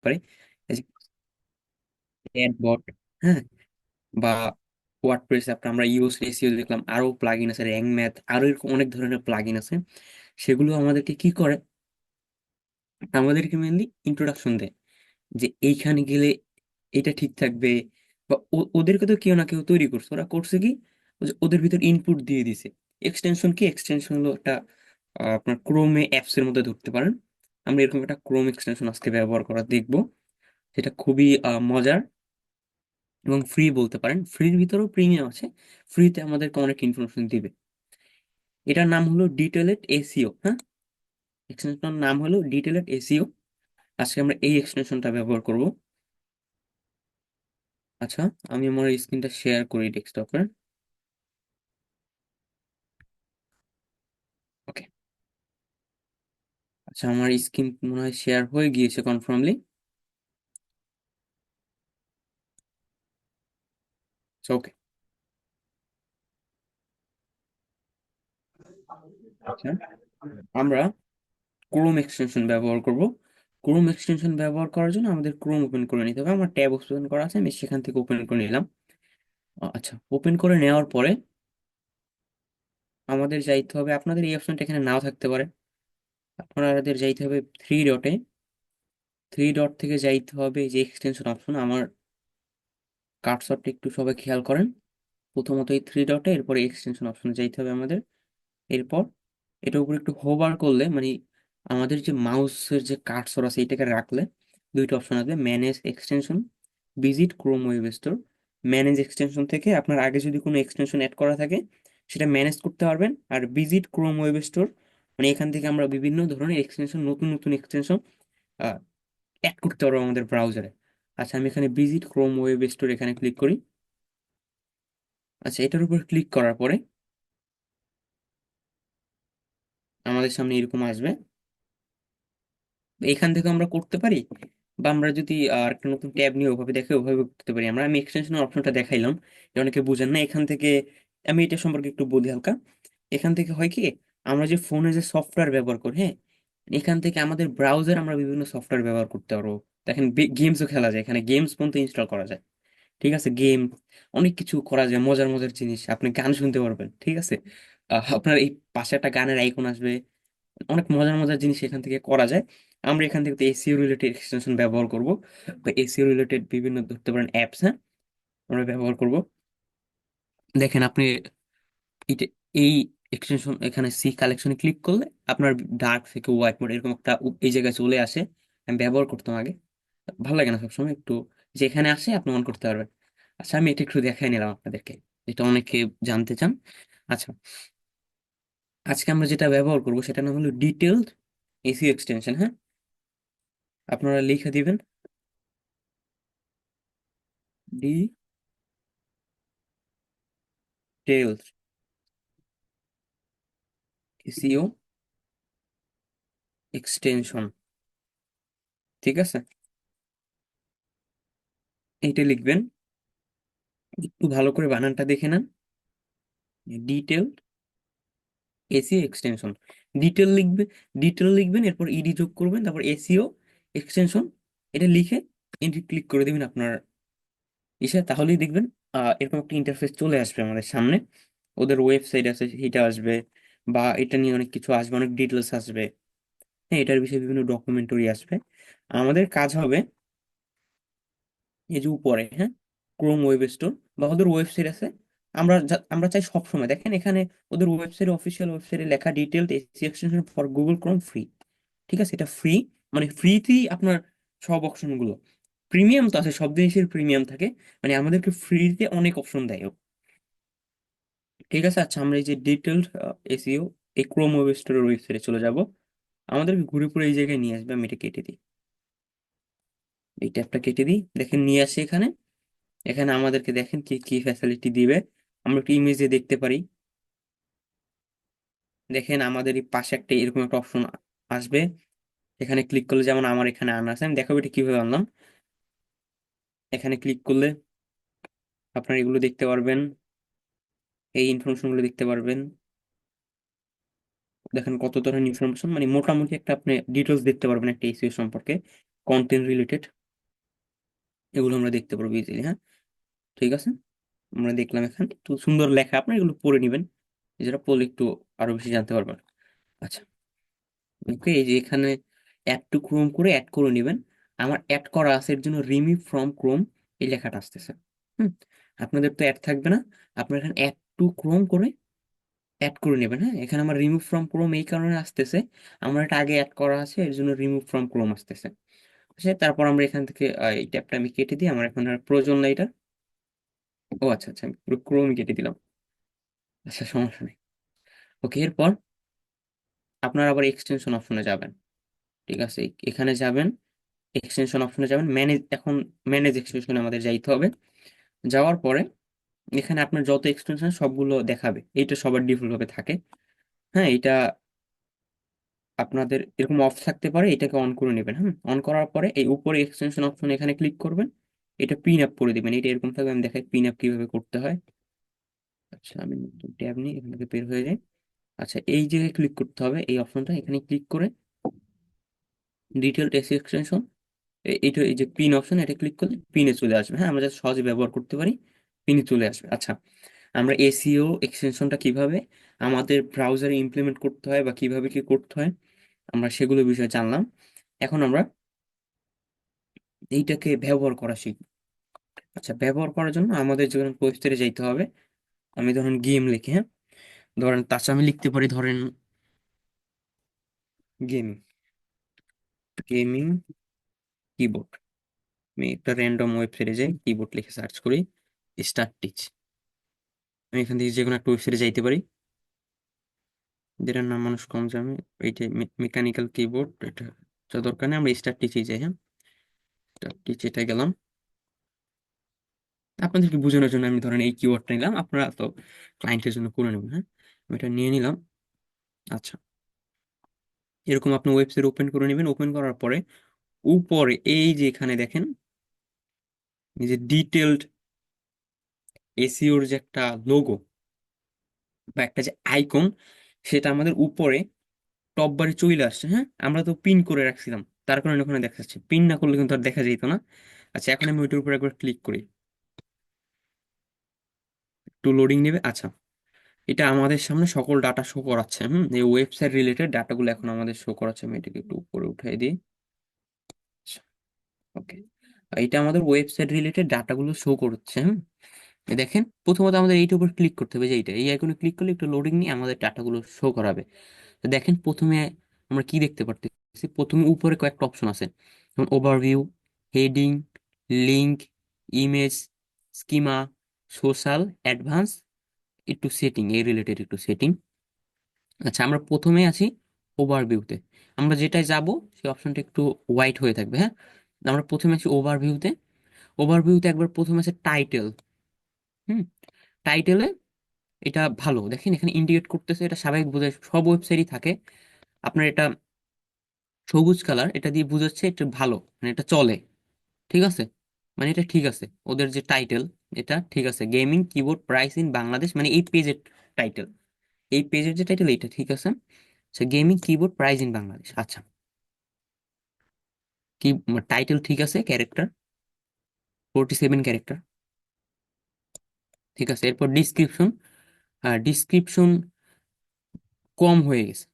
পারে, এই যে চ্যাটবট, হ্যাঁ, বা ওয়ার্ডপ্রেস আপনার আমরা ইউএস এসইও দেখলাম, আরো প্লাগইন আছে, র্যাঙ্ক ম্যাথ, আরো এরকম অনেক ধরনের প্লাগইন আছে। সেগুলো আমাদেরকে কি করে, আমাদেরকে মেনলি ইন্ট্রোডাকশন দেয় যে এইখানে গেলে এটা ঠিক থাকবে। বা ওদেরকে তো কেউ না কেউ তৈরি করছে, ওরা করছে কি, ওদের ভিতর ইনপুট দিয়ে দিছে। এক্সটেনশন কি, এক্সটেনশন হলো একটা আপনার ক্রোমে অ্যাপস এর মধ্যে ধরতে পারেন। আমরা এরকম একটা ক্রোম এক্সটেনশন আজকে ব্যবহার করা দেখবো, যেটা খুবই মজার এবং ফ্রি বলতে পারেন। ফ্রির ভিতরেও প্রিমিয়াম আছে, ফ্রিতে আমাদেরকে অনেক ইনফরমেশন দিবে। এটার নাম হলো ডিটেলেড এসিও, হ্যাঁ, এক্সটেনশনের নাম হলো ডিটেলেড এসিও। আজকে আমরা এই এক্সটেনশনটা ব্যবহার করব। আচ্ছা, আমি আমার স্ক্রিনটা শেয়ার করি ডেস্কটপের। ওকে, আচ্ছা, আমার স্ক্রিন মনে হয় শেয়ার হয়ে গিয়েছে কনফার্মলি। ওকে, আচ্ছা, আমরা ক্রোম এক্সটেনশন ব্যবহার করব। ক্রোম এক্সটেনশন ব্যবহার করার জন্য আমাদের ক্রোম ওপেন করে নিতে হবে। আমার ট্যাব ওপেন করা আছে, আমি সেখান থেকে ওপেন করে নিলাম। আচ্ছা, ওপেন করে নেওয়ার পরে আমাদের যাইতে হবে, আপনাদের এই অপশনটা এখানে নাও থাকতে পারে, আপনাদের যাইতে হবে থ্রি ডটে। থ্রি ডট থেকে যাইতে হবে যে এক্সটেনশন অপশন, আমার কার্সরটা একটু সবাই খেয়াল করেন। প্রথমত এই থ্রি ডটে, এরপরে এক্সটেনশন অপশনে যাইতে হবে আমাদের। এরপর এটার উপর একটু হোভার করলে, মানে আমাদের যে মাউসের যে কার্সর আছে এটাকে রাখলে দুইটা অপশন আসবে, manage extension, visit Chrome web store. Manage extension থেকে আপনার আগে যদি কোনো এক্সটেনশন অ্যাড করা থাকে সেটা ম্যানেজ করতে পারবেন। আর ভিজিট ক্রোম ওয়েব স্টোর, মানে এখান থেকে আমরা বিভিন্ন ধরনের এক্সটেনশন, নতুন নতুন এক্সটেনশন অ্যাড করতে পারবো আমাদের ব্রাউজারে। আচ্ছা, আমি এখানে ভিজিট ক্রোম ওয়েব স্টোর এখানে ক্লিক করি। আচ্ছা, এটার উপর ক্লিক করার পরে আমাদের সামনে এরকম আসবে। এখান থেকে আমরা করতে পারি, বা আমরা যদি আর একটা নতুন ট্যাব নিয়ে ওভাবে দেখে ওভাবে করতে পারি। আমি এক্সটেনশনের অপশনটা দেখাইলাম, যে অনেকে বুঝেন না এখান থেকে। আমি এটা সম্পর্কে একটু বলি হালকা। এখান থেকে হয় কি, আমরা যে ফোনে যে সফটওয়্যার ব্যবহার করি, হ্যাঁ, এখান থেকে আমাদের ব্রাউজার আমরা বিভিন্ন সফটওয়্যার ব্যবহার করতে পারবো। দেখেন, গেমসও খেলা যায়, এখানে গেমস পর্যন্ত ইনস্টল করা যায়। ঠিক আছে, গেম, অনেক কিছু করা যায়, মজার মজার জিনিস, আপনি গান শুনতে পারবেন। ঠিক আছে, আপনার এই পাশে একটা গানের আইকন আসবে, অনেক মজার মজার জিনিস এখান থেকে করা যায়। আমরা এখান থেকে এসইও রিলেটেড এক্সটেনশন ব্যবহার করব, বা এসইও রিলেটেড বিভিন্ন ধরতে পারেন অ্যাপস, হ্যাঁ, আমরা ব্যবহার করব। দেখেন আপনি এটা, এই এক্সটেনশন এখানে সি কালেকশনে ক্লিক করলে আপনার ডার্ক থেকে হোয়াইট মোড এরকম একটা এই জায়গায় চলে আসে। আমি ব্যবহার করতাম আগে, ভালো লাগে না সবসময়, একটু যেখানে আসে আপনি অন করতে পারবেন। আচ্ছা, আমি এটা একটু দেখাই নিলাম আপনাদেরকে, এটা অনেকে জানতে চান। আচ্ছা, আজকে আমরা যেটা ব্যবহার করব সেটা নাম হলো ডিটেলড এসিও এক্সটেনশন, হ্যাঁ। আপনারা লিখে দিবেন ডিটেলড এসইও এক্সটেনশন, ঠিক আছে, এইটা লিখবেন। একটু ভালো করে বানানটা দেখে নেন, ডিটেল এসিও এক্সটেনশন। ডিটেল লিখবে, ডিটেল লিখবেন, এরপর ইডি যোগ করবেন, তারপর এসিও এক্সটেনশন, এটা লিখে এন্টার ক্লিক করে দিবেন আপনার ইসে, তাহলেই দেখবেন এরকম একটা ইন্টারফেস চলে আসবে আমাদের সামনে। ওদের ওয়েবসাইট আছে সেটা আসবে, বা এটা নিয়ে অনেক কিছু আসবে, অনেক ডিটেলস আসবে, হ্যাঁ, এটার বিষয়ে বিভিন্ন ডকুমেন্টারি আসবে। আমাদের কাজ হবে এই যে উপরে, হ্যাঁ, ক্রোম ওয়েব স্টোর বা ওদের ওয়েবসাইট আছে। আমরা চাই সব সময়, দেখেন এখানে ওদের ওয়েবসাইটে, অফিসিয়াল ওয়েবসাইটে লেখা detailed AC extension for Google Chrome free. ঠিক আছে, এটা ফ্রি, মানে ফ্রিতেই আপনার সব অপশন গুলো। প্রিমিয়াম তো আছে, সব জিনিসের প্রিমিয়াম থাকে, মানে আমাদেরকে ফ্রিতে অনেক অপশন দেয় ও। ঠিক আছে, আচ্ছা, আমরা এই যে ডিটেলড এসিও এই ক্রোম ওয়েব স্টোরের ওয়েবসাইটে চলে যাব। আমাদেরকে ঘুরে পুরো এই জায়গায় নিয়ে আসবে। আমি এটা কেটে দিই, এই ট্যাবটা কেটে দিই, দেখেন নিয়ে আসি এখানে। এখানে আমাদেরকে দেখেন কি কি ফ্যাসিলিটি দিবে, আমরা একটু ইমেজে দেখতে পারি। দেখেন আমাদের এই পাশে একটা এরকম একটা অপশন আসবে, এখানে ক্লিক করলে, যেমন আমার এখানে আনা আছে, আমি দেখাবো এটা কিভাবে আনলাম। এখানে ক্লিক করলে আপনার এগুলো দেখতে পারবেন, এই ইনফরমেশন গুলো দেখতে পারবেন। দেখেন কত ধরনের ইনফরমেশন, মানে মোটামুটি একটা আপনি ডিটেলস দেখতে পারবেন একটা এসইও সম্পর্কে। কন্টেন্ট রিলেটেড, এগুলো আমরা দেখতে পারবো ইজিলি। হ্যাঁ, ঠিক আছে। আমরা দেখলাম এখানে একটু সুন্দর লেখা, আপনারা এগুলো পড়ে নেবেন, যেটা পড়লে একটু আরো বেশি জানতে পারবেন। আচ্ছা, ওকে, এই যে এখানে অ্যাড টু ক্রোম করে অ্যাড করে নেবেন। আমার অ্যাড করা আছে, এর জন্য রিমুভ ফ্রম ক্রোম এই লেখাটা আসতেছে। হুম, আপনাদের তো অ্যাড থাকবে না, আপনার এখানে অ্যাড টু ক্রোম করে অ্যাড করে নেবেন। হ্যাঁ, এখানে আমার রিমুভ ফ্রম ক্রোম এই কারণে আসতেছে, আমার এটা আগে অ্যাড করা আছে, এর জন্য রিমুভ ফ্রম ক্রোম আসতেছে। আচ্ছা, তারপর আমরা এখান থেকে এই ট্যাবটা আমি কেটে দিই, আমার এখন আর প্রয়োজন নাই এটা। ও আচ্ছা আচ্ছা, আমি পুরো ক্রোম কেটে দিলাম। আচ্ছা, সমস্যা নেই। ওকে, এরপর আপনারা আবার এক্সটেনশন অপশনে যাবেন। ঠিক আছে, এখানে যাবেন, এক্সটেনশন অপশনে যাবেন, ম্যানেজ, এখন ম্যানেজ এক্সটেনশনে আমাদের যাইতে হবে। যাওয়ার পরে এখানে আপনার যত এক্সটেনশন সবগুলো দেখাবে, এইটা সবার ডিফল্ট ভাবে থাকে। হ্যাঁ, এটা আপনাদের এরকম অফ থাকতে পারে, এটাকে অন করে নেবেন। হ্যাঁ, অন করার পরে এই উপরে এক্সটেনশন অপশন এখানে ক্লিক করবেন, এটা পিন আপ করে দিবেন। এটা এরকম থাকবে, আমি দেখাই পিন আপ কিভাবে করতে হয়। আচ্ছা, আমি নতুন ট্যাব নিই, এখান থেকে বের হয়ে যাই। আচ্ছা, এই জায়গায় ক্লিক করতে হবে, এই অপশনটা এখানে ক্লিক করে ডিটেল টেক্সট এক্সটেনশন, এইটা এই যে পিন অপশন, এটা ক্লিক করলে পিনে চলে আসবে। হ্যাঁ, আমরা যাতে সহজে ব্যবহার করতে পারি, পিনে চলে আসবে। আচ্ছা, আমরা এসইও এক্সটেনশনটা কিভাবে আমাদের ব্রাউজারে ইমপ্লিমেন্ট করতে হয় বা কিভাবে কি করতে হয়, আমরা সেগুলো বিষয়ে জানলাম। এখন আমরা এইটাকে ব্যবহার করা শিখব। আচ্ছা, ব্যবহার করার জন্য আমাদের যখন ওয়েবসাইটে যাইতে হবে, আমি ধরেন গেম লিখি। হ্যাঁ, ধরেন তাছাড়া আমি লিখতে পারি, ধরেন গেমিং, গেমিং কিবোর্ড। আমি একটা র্যান্ডম ওয়েবসাইটে যাই, কিবোর্ড লিখে সার্চ করি, স্টার্ট টিচ। আমি এখান থেকে যে কোনো একটা ওয়েবসাইটে যাইতে পারি, যেটার নাম মানুষ কম জানে। এইটা মেকানিক্যাল কিবোর্ড, এটা যা দরকার নেই, আমরা স্টার্ট টিচে যাই। হ্যাঁ, স্টার্ট টিচ এটা গেলাম। আপনাদেরকে বোঝানোর জন্য আমি ধরেন এই কিওয়ার্ডটা নিলাম, আপনারা তো ক্লায়েন্টের জন্য করে নেবেন। হ্যাঁ, আমি এটা নিয়ে নিলাম। আচ্ছা, এরকম আপনি ওয়েবসাইট ওপেন করে নেবেন। ওপেন করার পরে উপরে এই যে এখানে দেখেন, এই যে ডিটেলড এসইওর যে একটা লোগো বা একটা যে আইকন, সেটা আমাদের উপরে টপ বারে চলে আসছে। হ্যাঁ, আমরা তো পিন করে রাখছিলাম, তার কারণে ওখানে দেখা যাচ্ছে, পিন না করলে কিন্তু আর দেখা যেত না। আচ্ছা, এখন আমি ওইটার উপর একবার ক্লিক করি, একটু লোডিং নেবে। আচ্ছা, এটা আমাদের সামনে সকল ডাটা শো করাচ্ছে। এই ওয়েবসাইট রিলেটেড ডাটাগুলো এখন আমাদের শো করাচ্ছে। আমি এটাকে একটু উপরে উঠাই দিই। ওকে, এটা আমাদের ওয়েবসাইট রিলেটেড ডাটাগুলো শো করছে। এই দেখেন, প্রথমত আমাদের এইটার উপর ক্লিক করতে হবে, যে এইটা, এই আইকনে ক্লিক করলে একটু লোডিং নিয়ে আমাদের ডাটাগুলো শো করাবে। তো দেখেন, প্রথমে আমরা কি দেখতে পারতেছি, প্রথমে উপরে কয়েকটা অপশন আছে, যেমন overview, heading, link, image, schema, social, advance, একটু সেটিং, এই রিলেটেড একটু সেটিং। আচ্ছা, আমরা প্রথমে আছি ওভারভিউতে। আমরা যেটাই যাব সেই অপশনটা একটু হোয়াইট হয়ে থাকবে। হ্যাঁ, আমরা প্রথমে আছি ওভারভিউতে। ওভারভিউতে একবার প্রথমে আছে টাইটেল। হুম, টাইটেলে এটা ভালো, দেখেন এখানে ইন্ডিকেট করতেছে, এটা স্বাভাবিক বোঝায়, সব ওয়েবসাইটই থাকে। আপনার এটা সবুজ কালার, এটা দিয়ে বোঝাচ্ছে এটা ভালো, মানে এটা চলে। ঠিক আছে, মানে এটা ঠিক আছে, ওদের যে টাইটেল, এটা ঠিক আছে। Gaming keyboard price in Bangladesh, মানে এই পেজের টাইটেল, এই পেজের যে টাইটেল এটা ঠিক আছে। আচ্ছা, gaming keyboard price in Bangladesh. আচ্ছা, কি টাইটেল ঠিক আছে, ক্যারেক্টার 47 ক্যারেক্টার, ঠিক আছে। এরপর ডিসক্রিপশন, ডিসক্রিপশন কম হয়ে গেছে,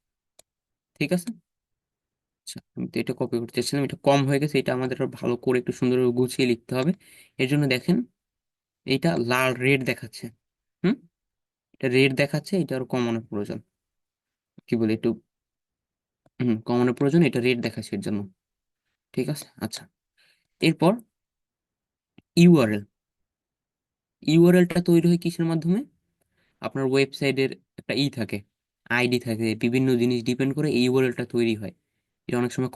ঠিক আছে। আচ্ছা, আমি তো এটা কপি করতে চাচ্ছিলাম, এটা কম হয়ে গেছে, এটা আমাদের আরো ভালো করে একটু সুন্দর করে গুছিয়ে লিখতে হবে। এর জন্য দেখেন, এইটা লাল রেড দেখাচ্ছে। হুম, এটা রেড দেখাচ্ছে, এটা আরো কমানোর প্রয়োজন। কি বলি, একটু কমানোর প্রয়োজন, এটা রেড দেখাচ্ছে এর জন্য। ঠিক আছে, আচ্ছা। এরপর ইউআরএল, ইউআরএলটা তৈরি হয় কিসের মাধ্যমে, আপনার ওয়েবসাইটের একটা থাকে, আইডি থাকে, বিভিন্ন জিনিস ডিপেন্ড করে এই ইউআরএলটা তৈরি হয়। এটা অনেক সময়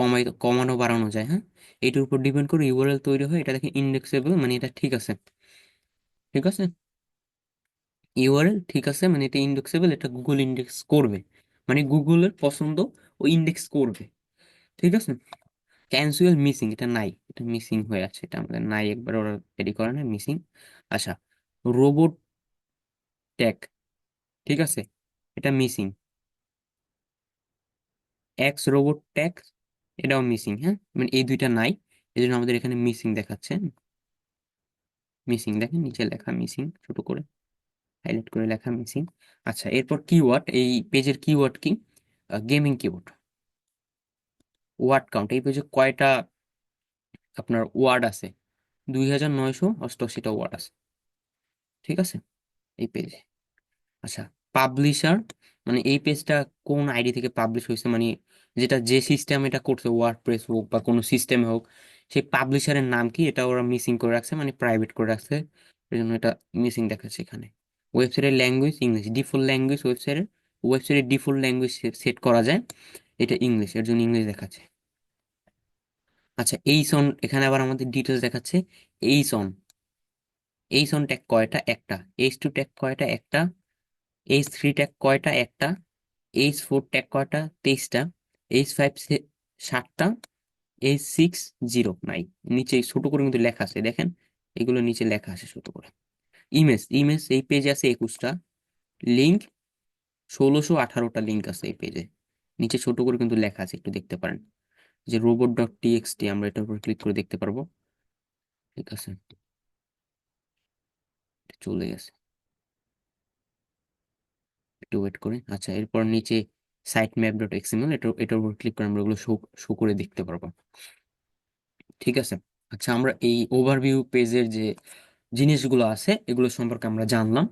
কমানো বাড়ানো যায়। হ্যাঁ, এইটার উপর ডিপেন্ড করে ইউআরএল তৈরি হয়। এটা দেখেন ইন্ডেক্সেবল, মানে এটা ঠিক আছে। ঠিক আছে, ইউআরএল ঠিক আছে, মানে এটা ইন্ডেক্সেবল, এটা গুগল ইন্ডেক্স করবে, মানে গুগলের পছন্দ ও ইন্ডেক্স করবে। ঠিক আছে, ক্যান্সুয়াল মিসিং, এটা নাই, এটা মিসিং হয়ে আছে, এটা আমাদের নাই, একবার ওরা রেডি করে না, মিসিং। আচ্ছা, রোবট ট্যাগ, ঠিক আছে, এটা মিসিং। এক্স রোবট ট্যাগ, এটাও মিসিং, হ্যাঁ, মানে এই দুইটা নাই, এই জন্য আমাদের এখানে মিসিং দেখাচ্ছে। মিসিং দেখেন নিচে লেখা মিসিং, ছোট করে হাইলাইট করে লেখা মিসিং। আচ্ছা, এরপর কিওয়ার্ড, এই পেজের কিওয়ার্ড কি? Gaming keyboard. ওয়ার্ড কাউন্ট, এই পেজে কয়টা আপনার ওয়ার্ড আছে? 2988টা ওয়ার্ড আছে, ঠিক আছে, এই পেজে। আচ্ছা, পাবলিশার, মানে এই পেজটা কোন আইডি থেকে পাবলিশ হয়েছে, মানে যেটা যে সিস্টেম এটা করছে, ওয়ার্ডপ্রেস হোক বা কোনো সিস্টেমে হোক, সেই পাবলিশারের নাম কি এটা ওরা মিসিং করে রাখছে, মানে প্রাইভেট করে রাখছে, এই জন্য এটা মিসিং দেখাচ্ছে এখানে। ওয়েবসাইটের ল্যাঙ্গুয়েজ ইংলিশ, ডিফল্ট ল্যাঙ্গুয়েজ ওয়েবসাইটের ডিফল্ট ল্যাঙ্গুয়েজ সেট করা যায়, এটা ইংলিশ, এর জন্য ইংলিশ দেখাচ্ছে। আচ্ছা, এইসন, এখানে আবার আমাদের ডিটেলস দেখাচ্ছে। এইসন, এইসন ট্যাগ কয়টা? একটা। H2 ট্যাগ কয়টা? একটা। H3 ট্যাগ কয়টা? একটা। H4 ট্যাগ কয়টা? 23টা। H5 7টা। H6 0 নাই। নিচে ছোট করে কিন্তু লেখা আছে, দেখেন, এগুলো নিচে লেখা আছে ছোট করে। ইমেজ এই পেজে আছে 21টা। লিঙ্ক 1618টা লিঙ্ক আছে এই পেজে, নিচে ছোট করে কিন্তু লেখা আছে, একটু দেখতে পারেন। যে robot.txt, আমরা এটার উপর ক্লিক করে দেখতে পারবো, ঠিক আছে, চলে গেছে, একটু ওয়েট করে। আচ্ছা, এরপর নিচে সাইট ম্যাপ ডট এক্সএমএল, এটার উপর ক্লিক করে আমরা এগুলো শো শো করে দেখতে পারবো, ঠিক আছে। আচ্ছা, আমরা এই ওভারভিউ পেজের যে জিনিসগুলো আছে এগুলো সম্পর্কে আমরা জানলাম,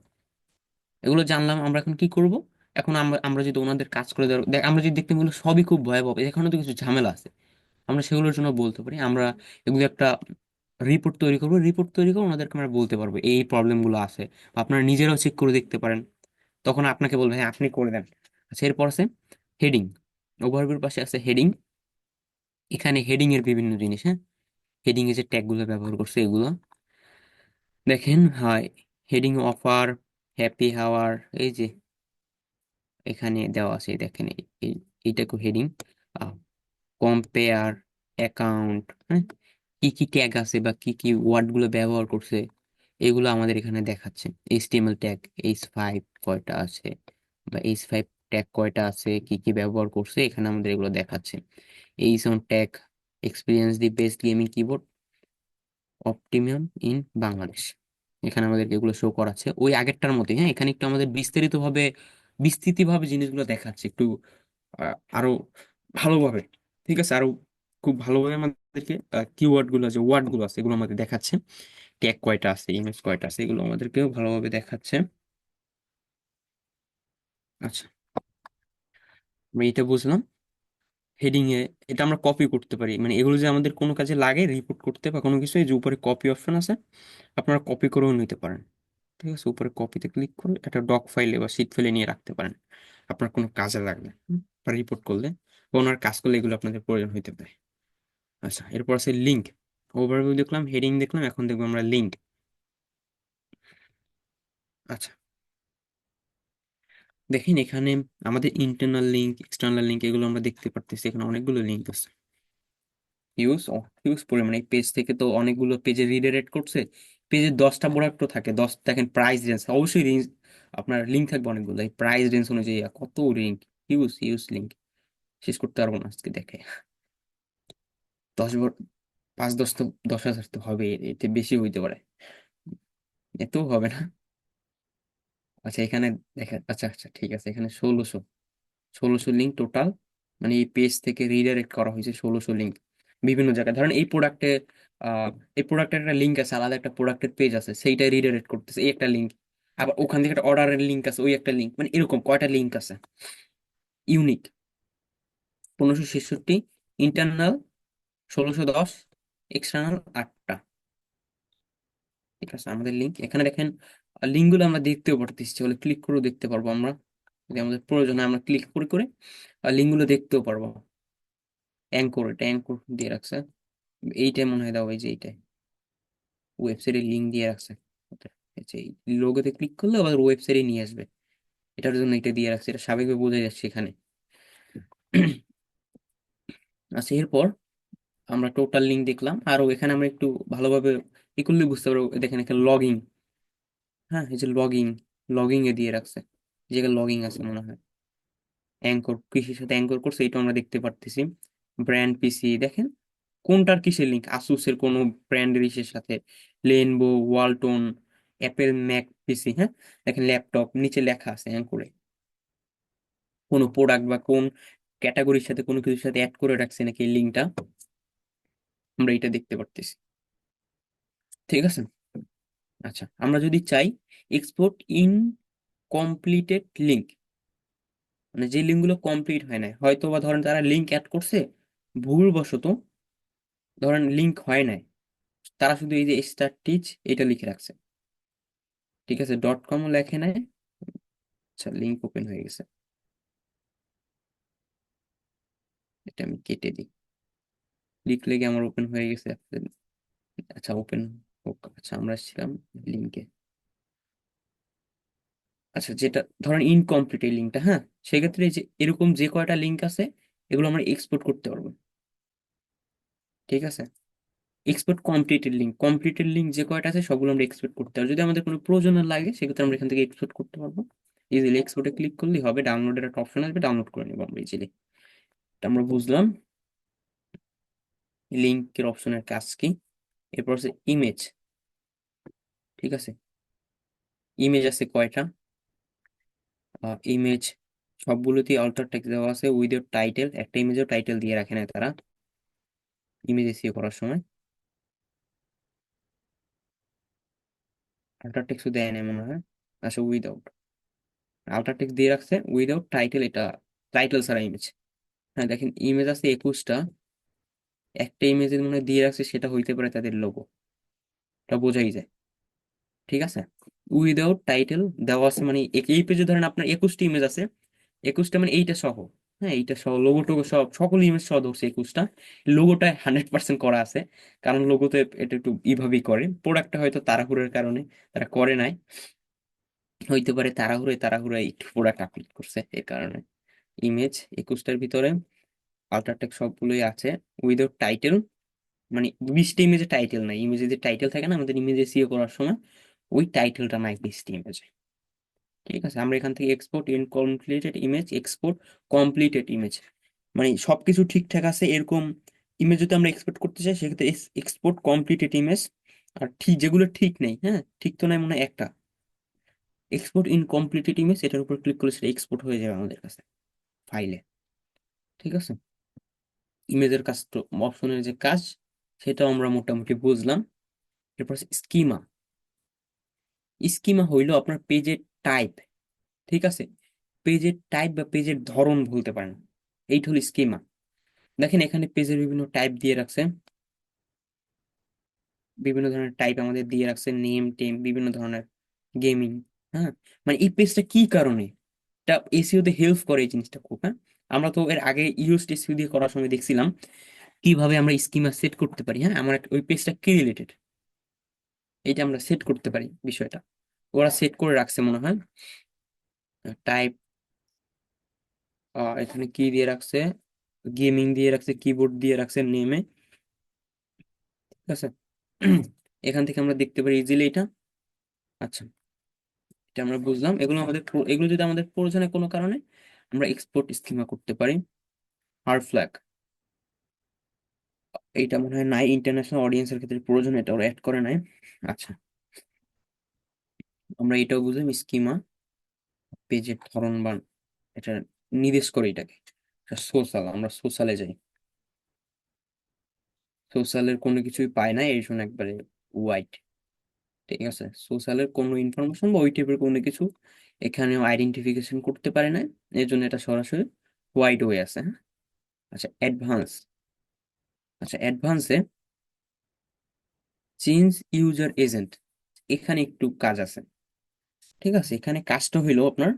এগুলো জানলাম। আমরা এখন কি করব? এখন আমরা আমরা যদি ওনাদের কাজ করে আমরা যদি দেখতে এগুলো সবই খুব ভয়াবহ, এখানে তো কিছু ঝামেলা আছে, আমরা সেগুলোর জন্য বলতে পারি, আমরা এগুলো একটা রিপোর্ট তৈরি করবো, রিপোর্ট তৈরি করে ওনাদেরকে আমরা বলতে পারবো এই প্রবলেম গুলো আছে, বা আপনারা নিজেরাও চেক করে দেখতে পারেন, তখন আপনাকে বলবে হ্যাঁ আপনি করে দেন। আচ্ছা, এরপর আছে হেডিং। ওভারভিউর পাশে আছে হেডিং, এখানে হেডিং এর বিভিন্ন জিনিস, হ্যাঁ, হেডিং এ যে ট্যাগ গুলো ব্যবহার করছে এগুলো দেখেন, হয় হেডিং অফার, হ্যাপি হাওয়ার, এই যে এখানে দেওয়া আছে, দেখেন এইটাকে হেডিং, কম্পেয়ার, অ্যাকাউন্ট, হ্যাঁ, কি কি ট্যাগ আছে বা কি কি ওয়ার্ড গুলো ব্যবহার করছে এগুলো আমাদের এখানে দেখাচ্ছে। এইচটিএমএল ট্যাগ H5 কয়টা আছে, বা H5 ট্যাগ কয়টা আছে, কি কি ব্যবহার করছে, এখানে আমাদের এগুলো দেখাচ্ছে। এইচন tag, experience the best gaming keyboard optimum in Bangladesh, এখানে আমাদেরকে এগুলো শো করাচ্ছে ওই আগেরটার মধ্যে, হ্যাঁ, এখানে একটু আমাদের বিস্তৃতভাবে জিনিসগুলো দেখাচ্ছে, একটু আরো ভালোভাবে, ঠিক আছে, আরো খুব ভালোভাবে আমাদেরকে কিওয়ার্ড গুলো, যে ওয়ার্ড গুলো আছে এগুলো আমাদের দেখাচ্ছে, ট্যাগ কয়টা আছে, ইমেজ কয়টা আছে, এগুলো আমাদেরকেও ভালোভাবে দেখাচ্ছে। আচ্ছা, আমরা এটা বুঝলাম। হেডিং এ এটা আমরা কপি করতে পারি, মানে এগুলো যে আমাদের কোনো কাজে লাগে রিপোর্ট করতে বা কোনো কিছু, এই যে উপরে কপি অপশন আছে, আপনারা কপি করেও নিতে পারেন, ঠিক আছে, উপরে কপিতে ক্লিক করে একটা ডক ফাইলে বা শিট ফাইলে নিয়ে রাখতে পারেন, আপনার কোনো কাজে লাগবে, বা রিপোর্ট করলে বা ওনার কাজ করলে এগুলো আপনাদের প্রয়োজন হইতে পারে। আচ্ছা, এরপর আছে লিঙ্ক। ওভারভিউ দেখলাম, হেডিং দেখলাম, এখন দেখবো আমরা লিঙ্ক। আচ্ছা, দেখেন এখানে আমাদের ইন্টারনাল লিঙ্ক, এক্সটার্নাল লিঙ্ক, এগুলো আমরা দেখতে পারতেছি, এখানে অনেকগুলো লিঙ্ক আছে। হিউজ হিউজ পরিমাণে, এই পেজ থেকে তো অনেকগুলো পেজে রিডাইরেক্ট করছে, পেজে 10টা প্রোডাক্টও থাকে, 10 দেখেন প্রাইস রেঞ্জ, অবশ্যই রেঞ্জ আপনার লিঙ্ক থাকবে অনেকগুলো, এই প্রাইস রেঞ্জ অনুযায়ী কত লিঙ্ক, হিউজ হিউজ লিঙ্ক, শেষ করতে পারবো না আজকে দেখে। 10 5-10 তো, 10,000 তো হবে, এতে বেশি হইতে পারে, এত হবে না। আচ্ছা, এখানে দেখেন, আচ্ছা আচ্ছা ঠিক আছে, এখানে 1600 লিঙ্ক টোটাল, মানে এই পেজ থেকে রিডাইরেক্ট করা হয়েছে 1600 লিঙ্ক বিভিন্ন জায়গায়। ধরেন এই প্রোডাক্টে, আহ এই প্রোডাক্টের একটা লিঙ্ক আছে, আলাদা একটা প্রোডাক্টের পেজ আছে, সেইটা রিডাইরেক্ট করতেছে, এই একটা লিঙ্ক, আবার ওখান থেকে একটা অর্ডারের লিঙ্ক আছে, ওই একটা লিঙ্ক, মানে এরকম কয়টা লিঙ্ক আছে ইউনিক। 1566, ইন্টারনাল 1610, এক্সটার্নাল 8টা, ঠিক আছে, আমাদের লিঙ্ক এখানে দেখেন। লিঙ্ক গুলো আমরা দেখতেও পারতেছি, বলে ক্লিক করেও দেখতে পারবো আমরা, যদি আমাদের প্রয়োজন হয় আমরা ক্লিক করে করে লিঙ্ক গুলো দেখতেও পারবো। অ্যাঙ্কর, এটা অ্যাঙ্কর দিয়ে রাখছে, এইটাই মনে হয় দাও, এই যে এইটাই ওয়েবসাইটের লিঙ্ক দিয়ে রাখছে, আচ্ছা, এই লোগোতে ক্লিক করলে আবার ওয়েবসাইটে নিয়ে আসবে, এটার জন্য এটা দিয়ে রাখছে, এটা স্বাভাবিকভাবে বোঝা যাচ্ছে এখানে। আচ্ছা, এরপর আমরা টোটাল লিঙ্ক দেখলাম, আরো এখানে আমরা একটু ভালোভাবে ই করলে বুঝতে পারবো, দেখেন এখানে লগইন, হ্যাঁ, এই যে লগইন, লগইন এ দিয়ে রাখছে, যে লগইন আছে মনে হয়, অ্যাঙ্কর কৃষির সাথে অ্যাঙ্কর করছে, এটা আমরা দেখতে পারতেছি। ব্র্যান্ড পিসি দেখেন কোনটার কিসের লিঙ্ক, আসুসের কোনো ব্র্যান্ডের ইসের সাথে, লেনভো, ওয়ালটন, অ্যাপেল ম্যাক পিসি, হ্যাঁ দেখেন ল্যাপটপ নিচে লেখা আছে হ্যাঁ করে কোনো প্রোডাক্ট বা কোন ক্যাটাগরির সাথে কোনো কিছুর সাথে অ্যাড করে রাখছে নাকি এই লিঙ্কটা, আমরা এটা দেখতে পারতেছি। ঠিক আছে। আচ্ছা আমরা যদি চাই এক্সপোর্ট ইন কমপ্লিটেড লিঙ্ক, মানে যে লিঙ্কগুলো কমপ্লিট হয় না, হয়তো বা ধরেন তারা লিঙ্ক অ্যাড করছে ভুলবশত, ধরেন লিঙ্ক হয় নাই, তারা শুধু এই যে স্টার টিচ এটা লিখে রাখছে, ঠিক আছে, ডট কমও লেখে নাই। আচ্ছা লিঙ্ক ওপেন হয়ে গেছে, এটা আমি কেটে দিই, লিখলে কি আমার ওপেন হয়ে গেছে? আচ্ছা ওপেন হোক। আচ্ছা আমরা ছিলাম লিঙ্কে। আচ্ছা যেটা ধরেন ইনকমপ্লিট এই লিঙ্কটা, হ্যাঁ সেক্ষেত্রে এই যে এরকম যে কয়টা লিঙ্ক আছে এগুলো আমরা এক্সপোর্ট করতে পারবো। ঠিক আছে, export completed link, completed link যে কয়টা আছে সবগুলো আমরা এক্সপোর্ট করতে পারবো, যদি আমাদের কোনো প্রয়োজন লাগে সেক্ষেত্রে আমরা এখান থেকে এক্সপোর্ট করতে পারবো। ইজিলি এক্সপোর্টে ক্লিক করলেই হবে, ডাউনলোডের একটা অপশন আসবে, ডাউনলোড করে নেবো আমরা ইজিলি। আমরা বুঝলাম লিঙ্কের অপশনের কাজ কি। এরপর হচ্ছে ইমেজ। ঠিক আছে, ইমেজ আছে কয়টা? ইমেজ সবগুলোতেই অল্টার টেক্সট দেওয়া আছে উইথ টাইটেল, একটা ইমেজও টাইটেল দিয়ে রাখে না তারা ইমেজ এসিও করার সময়, আল্টার টেক্সটও দেয় না মনে হয়। আচ্ছা উইদাউট, আল্টার টেক্সট দিয়ে রাখছে উইদাউট টাইটেল, এটা টাইটেল ছাড়া ইমেজ। হ্যাঁ দেখেন ইমেজ আছে 21টা, একটা ইমেজের মনে হয় দিয়ে রাখছে সেটা হইতে পারে তাদের লোগো, এটা বোঝাই যায়। ঠিক আছে, উইদাউট টাইটেল দেওয়া আছে মানে এই পেজে ধরেন আপনার 21টা ইমেজ আছে, 21টা মানে এইটা সহ, হ্যাঁ এইটা সহ লোগো টোগো সব সকল ইমেজ সহ ধরছে 21টা, লোগোটা 100% করা আছে, কারণ লোগোতে এটা একটু এইভাবেই করে, প্রোডাক্টটা হয়তো তাড়াহুড়োর কারণে তারা করে নাই, হইতে পারে তাড়াহুড়োয় তাড়াহুড়োয় একটু প্রোডাক্ট আপলোড করছে এর কারণে। ইমেজ 21টার ভিতরে আল্ট্রাটেক সবগুলোই আছে উইদাউট টাইটেল, মানে 20টা ইমেজে টাইটেল নাই, ইমেজে যে টাইটেল থাকে না আমাদের ইমেজে সিও করার সময়, ওই টাইটেলটা নাই 20টা ইমেজে। ঠিক আছে, আমরা এখান থেকে export incompleted image, export completed image, মানে সবকিছু ঠিকঠাক আছে এরকম ইমেজ যদি আমরা এক্সপোর্ট করতে চাই সেক্ষেত্রে এক্সপোর্ট কমপ্লিটেড ইমেজ। আর ঠিক যেগুলো ঠিক নেই, হ্যাঁ ঠিক তো নাই মনে হয় একটা, এক্সপোর্ট ইনকমপ্লিটেড ইমেজ এটার উপর ক্লিক করলে সেটা এক্সপোর্ট হয়ে যাবে আমাদের কাছে ফাইলে। ঠিক আছে, ইমেজের কাজ তো অপশনের যে কাজ সেটাও আমরা মোটামুটি বুঝলাম। এরপর স্কিমা। স্কিমা হইলো আপনার পেজের টাইপ। ঠিক আছে, পেজের টাইপ বা পেজের ধরন বলতে পারেন, এইটা হলো স্কিমা। দেখেন এখানে পেজের বিভিন্ন টাইপ দিয়ে রাখছে, বিভিন্ন ধরনের টাইপ আমাদের দিয়ে রাখছে, নেম টেম বিভিন্ন ধরনের, গেমিং, হ্যাঁ মানে এই পেজটা কি কারণে এটা এসইও তে হেল্প করে এই জিনিসটা খুব, হ্যাঁ আমরা তো এর আগে ইউজ এসইও দিয়ে করার সময় দেখছিলাম কিভাবে আমরা স্কিমা সেট করতে পারি, হ্যাঁ আমার ওই পেজটা কি রিলেটেড এটা আমরা সেট করতে পারি বিষয়টা, ওরা সেট করে রাখছে মনে হয়। টাইপ এখানে কি দিয়ে রাখছে, গেমিং দিয়ে রাখছে, কিবোর্ড দিয়ে রাখছে নেমে। ঠিক আছে, এখান থেকে আমরা দেখতে পারি ইজিলি এটা। আচ্ছা এটা আমরা বুঝলাম, এগুলো আমাদের এগুলো যদি আমাদের প্রয়োজনে কোনো কারণে আমরা এক্সপোর্ট স্কিমা করতে পারি। আর ফ্ল্যাগ এইটা মনে হয় নাই, ইন্টারন্যাশনাল অডিয়েন্সের ক্ষেত্রে প্রয়োজন, এটা ওরা অ্যাড করে নাই। আচ্ছা আমরা এটাও বুঝলাম স্কিমা পেজের ধরন বা এটা নির্দেশ করে এটাকে। সোশ্যাল, আমরা সোশ্যালে যাই, সোশ্যালের কোনো কিছুই পাই না এই জন্য একবারে হোয়াইট। ঠিক আছে, সোশ্যালের কোনো ইনফরমেশন বা ওই টাইপের কোনো কিছু এখানেও আইডেন্টিফিকেশন করতে পারে না, এর জন্য এটা সরাসরি হোয়াইট হয়ে আছে, হ্যাঁ। আচ্ছা অ্যাডভান্স, আচ্ছা অ্যাডভান্সে চেঞ্জ ইউজার এজেন্ট, এখানে একটু কাজ আছে। ঠিক আছে, এখানে কাজটা হইলো আপনার